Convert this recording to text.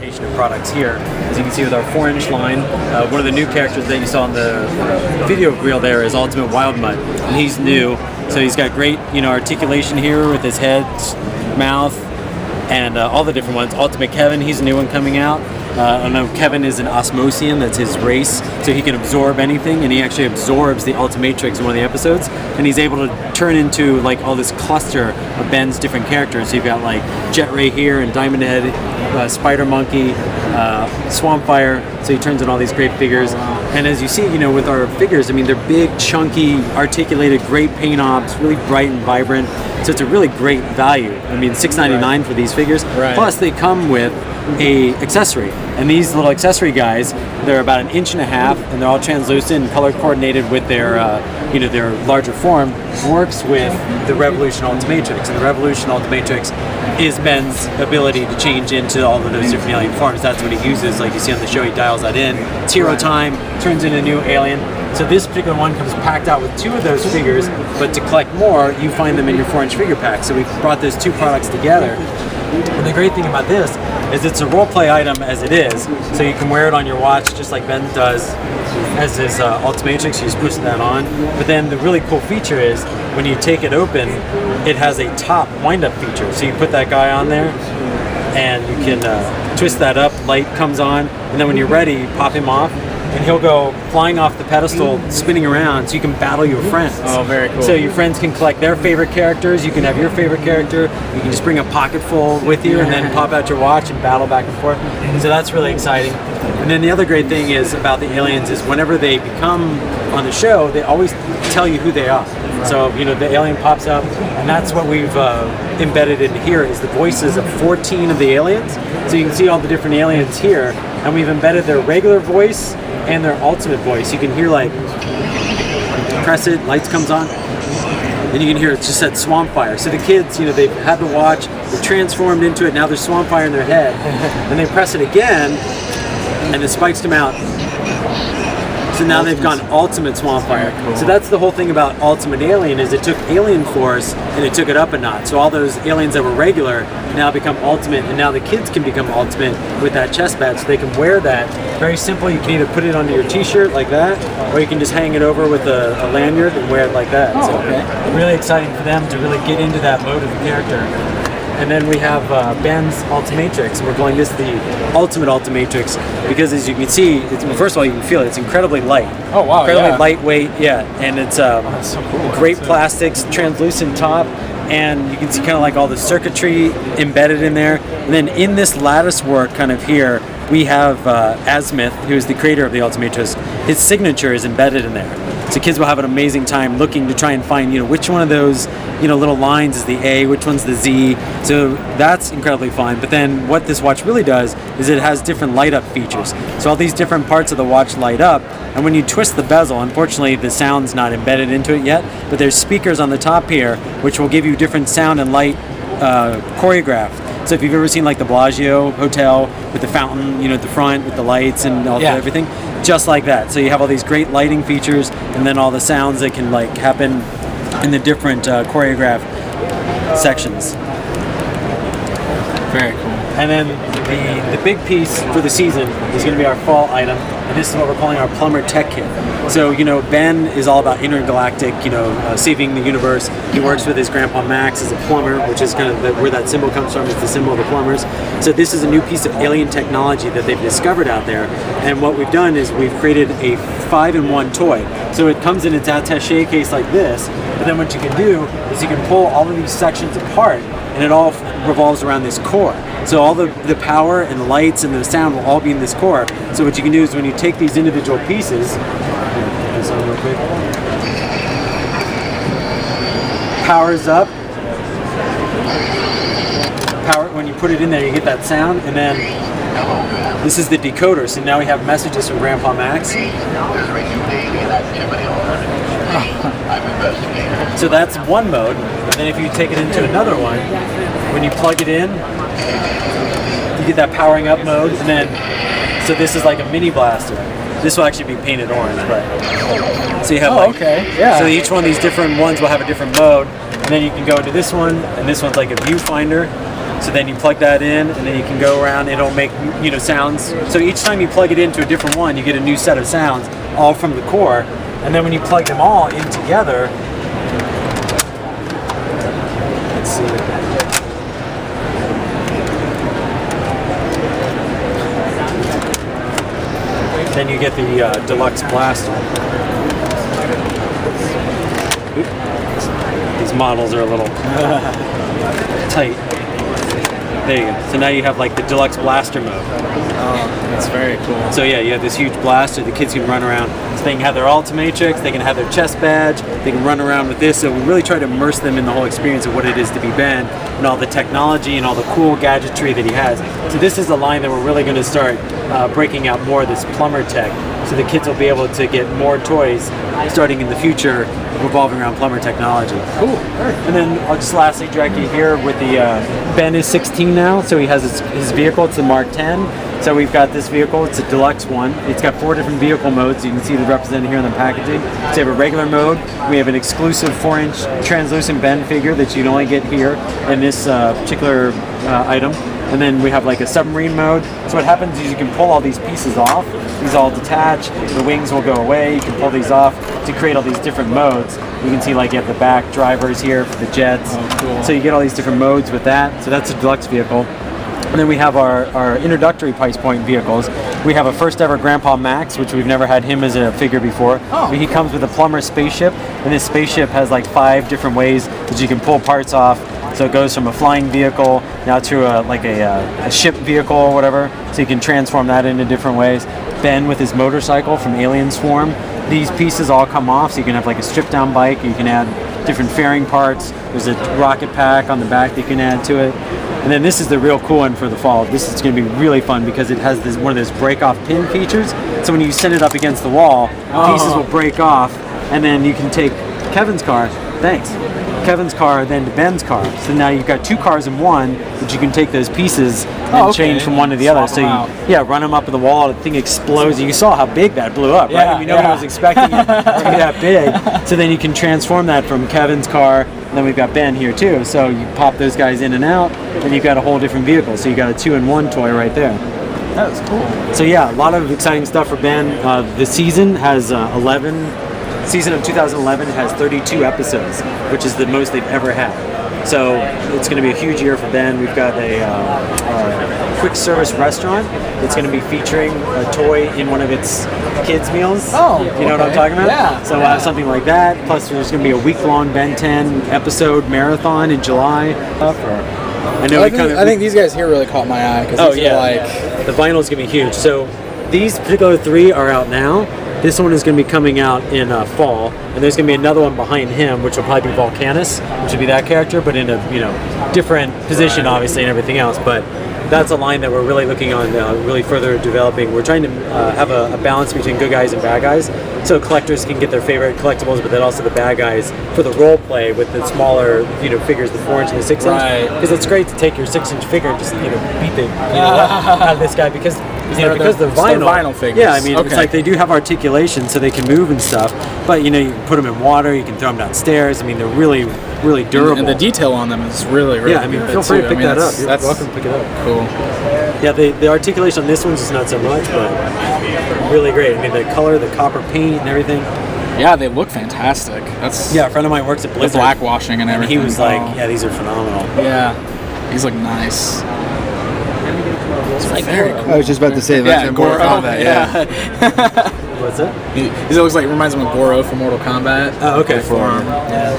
presentation of products here. As you can see with our 4-inch line, one of the new characters that you saw in the video reel there is Ultimate Wild Mutt, and he's new. So he's got great, articulation here with his head, mouth, and all the different ones. Ultimate Kevin, he's a new one coming out. I know Kevin is an Osmosian, that's his race, so he can absorb anything, and he actually absorbs the Ultimatrix in one of the episodes, and he's able to turn into like all this cluster of Ben's different characters. So you've got like Jet Ray here, and Diamond Head, Spider Monkey, Swampfire, so he turns in all these great figures. And as you see, with our figures, I mean, they're big, chunky, articulated, great paint ops, really bright and vibrant, so it's a really great value. I mean, $6.99 for these figures, plus they come with a accessory, and these little accessory guys, they're about 1.5 inches, and they're all translucent and color coordinated with their their larger form. Works with the Revolution Ultimatrix, and the Revolution Ultimatrix is Ben's ability to change into all of those different alien forms. That's what he uses. Like you see on the show, he dials that in. It's hero time, turns into a new alien. So this particular one comes packed out with 2 of those figures, but to collect more, you find them in your 4-inch figure pack. So we brought those 2 products together. And the great thing about this is it's a role-play item as it is, so you can wear it on your watch just like Ben does as his Ultimatrix. You just push that on. But then the really cool feature is when you take it open, it has a top wind-up feature. So you put that guy on there, and you can twist that up, light comes on, and then when you're ready, you pop him off, and he'll go flying off the pedestal, spinning around, so you can battle your friends. Oh, very cool. So your friends can collect their favorite characters, you can have your favorite character, you can just bring a pocket full with you and then pop out your watch and battle back and forth. So that's really exciting. And then the other great thing is about the aliens is whenever they become on the show, they always tell you who they are. So, the alien pops up, and that's what we've embedded in here is the voices of 14 of the aliens. So you can see all the different aliens here, and we've embedded their regular voice and their ultimate voice. You can hear press it, lights comes on, and you can hear it just said Swampfire. So the kids, they've had the watch, they're transformed into it, now there's Swampfire in their head, and they press it again, and the spikes come out. So now they've gone Ultimate Swampfire. Cool. So that's the whole thing about Ultimate Alien is it took Alien Force and it took it up a notch. So all those aliens that were regular now become Ultimate, and now the kids can become Ultimate with that chest badge. So they can wear that. Very simple. You can either put it onto your t-shirt like that, or you can just hang it over with a lanyard and wear it like that. Oh, so okay. Really exciting for them to really get into that mode of the character. And then we have Ben's Ultimatrix, and we're calling this the Ultimate Ultimatrix because, as you can see, first of all, you can feel it. It's incredibly light. Oh, wow, incredibly lightweight, and it's that's so cool. Great plastics, translucent top, and you can see kind of like all the circuitry embedded in there. And then in this lattice work kind of here, we have Azimuth, who is the creator of the Ultimatrix. His signature is embedded in there. So kids will have an amazing time looking to try and find, which one of those, little lines is the A, which one's the Z. So that's incredibly fun. But then what this watch really does is it has different light up features. So all these different parts of the watch light up. And when you twist the bezel, unfortunately the sound's not embedded into it yet, but there's speakers on the top here, which will give you different sound and light choreographed. So if you've ever seen like the Bellagio Hotel with the fountain, at the front with the lights and everything, just like that. So you have all these great lighting features, and then all the sounds that can happen in the different choreographed sections. Very cool. And then the big piece for the season is going to be our fall item, and this is what we're calling our Plumber Tech Kit. So, Ben is all about intergalactic, saving the universe. He works with his grandpa Max as a plumber, which is kind of where that symbol comes from. It's the symbol of the plumbers. So this is a new piece of alien technology that they've discovered out there. And what we've done is we've created a 5-in-1 toy. So it comes in its attaché case like this, but then what you can do is you can pull all of these sections apart, and it all revolves around this core. So all the power and the lights and the sound will all be in this core. So what you can do is when you take these individual pieces, put this on real quick, powers up, when you put it in there, you get that sound, and then this is the decoder. So now we have messages from Grandpa Max. So that's one mode, and then if you take it into another one, when you plug it in, you get that powering up mode, and then, so this is like a mini blaster. This will actually be painted orange, but, so you have okay, yeah. So each one of these different ones will have a different mode, and then you can go into this one, and this one's like a viewfinder. So then you plug that in, and then you can go around. It'll make sounds. So each time you plug it into a different one, you get a new set of sounds, all from the core. And then when you plug them all in together, let's see. Then you get the deluxe blaster. These models are a little tight. There you go. So now you have like the deluxe blaster mode. Oh, that's very cool. So yeah, you have this huge blaster. The kids can run around. So they can have their Ultimatrix. They can have their chest badge. They can run around with this. So we really try to immerse them in the whole experience of what it is to be Ben and all the technology and all the cool gadgetry that he has. So this is a line that we're really going to start breaking out more of this plumber tech. So the kids will be able to get more toys starting in the future revolving around plumber technology. Cool. And then I'll just lastly direct you here with the Ben is 16 now, so he has his vehicle. It's the Mark 10. So we've got this vehicle. It's a deluxe one. It's got 4 different vehicle modes. You can see the represented here on the packaging. So we have a regular mode. We have an exclusive 4-inch translucent Ben figure that you can only get here in this particular item. And then we have like a submarine mode. So what happens is you can pull all these pieces off. These all detach. The wings will go away. You can pull these off to create all these different modes. You can see like you have the back drivers here for the jets. Oh, cool. So you get all these different modes with that. So that's a deluxe vehicle. And then we have our introductory price point vehicles. We have a first ever Grandpa Max, which we've never had him as a figure before. Oh. He comes with a plumber spaceship, and this spaceship has like 5 different ways that you can pull parts off. So it goes from a flying vehicle now to a ship vehicle or whatever. So you can transform that into different ways. Ben with his motorcycle from Alien Swarm. These pieces all come off, so you can have like a stripped down bike. You can add different fairing parts. There's a rocket pack on the back that you can add to it. And then this is the real cool one for the fall. This is going to be really fun because it has one of those break-off pin features. So when you send it up against the wall, pieces will break off, and then you can take Kevin's car. Thanks. Kevin's car, then to Ben's car. So now you've got 2 cars in one, that you can take those pieces and change from one to the other. So you run them up to the wall, the thing explodes. You saw how big that blew up, right? I mean, nobody was expecting it to be that big. So then you can transform that from Kevin's car, and then we've got Ben here too. So you pop those guys in and out, and you've got a whole different vehicle. So you got a 2-in-1 toy right there. That was cool. So yeah, a lot of exciting stuff for Ben. The season has Season of 2011 has 32 episodes, which is the most they've ever had. So it's going to be a huge year for Ben. We've got a quick service restaurant that's going to be featuring a toy in one of its kids' meals. Oh, you know what I'm talking about? Yeah. So we'll have something like that. Plus, there's going to be a week-long Ben 10 episode marathon in July. I think these guys here really caught my eye. The vinyl's going to be huge. So these particular 3 are out now. This one is going to be coming out in fall, and there's going to be another one behind him, which will probably be Volcanus, which would be that character, but in a different position, obviously, and everything else. But that's a line that we're really looking on, really further developing. We're trying to have a balance between good guys and bad guys, so collectors can get their favorite collectibles, but then also the bad guys for the role play with the smaller, figures, the 4-inch and the 6-inch. Right. Because it's great to take your 6-inch figure and just beat the out of this guy because the vinyl figures. Yeah, I mean, it's like they do have articulation, so they can move and stuff. But you can put them in water, you can throw them downstairs. I mean, they're really, really durable. And the detail on them is really, really good. I mean, feel free to pick that up. You're welcome to pick it up. Cool. Yeah, the articulation on this one's just not so much, but really great. I mean, the color, the copper paint, and everything. Yeah, they look fantastic. That's a friend of mine works at Blizzard. The black washing and everything. And he was like, "Yeah, these are phenomenal." Yeah, these look nice. It's like very cool. I was just about to say, Goro. Yeah. What's that? He looks like, reminds him of Goro from Mortal Kombat. Oh, okay. Form. Yeah.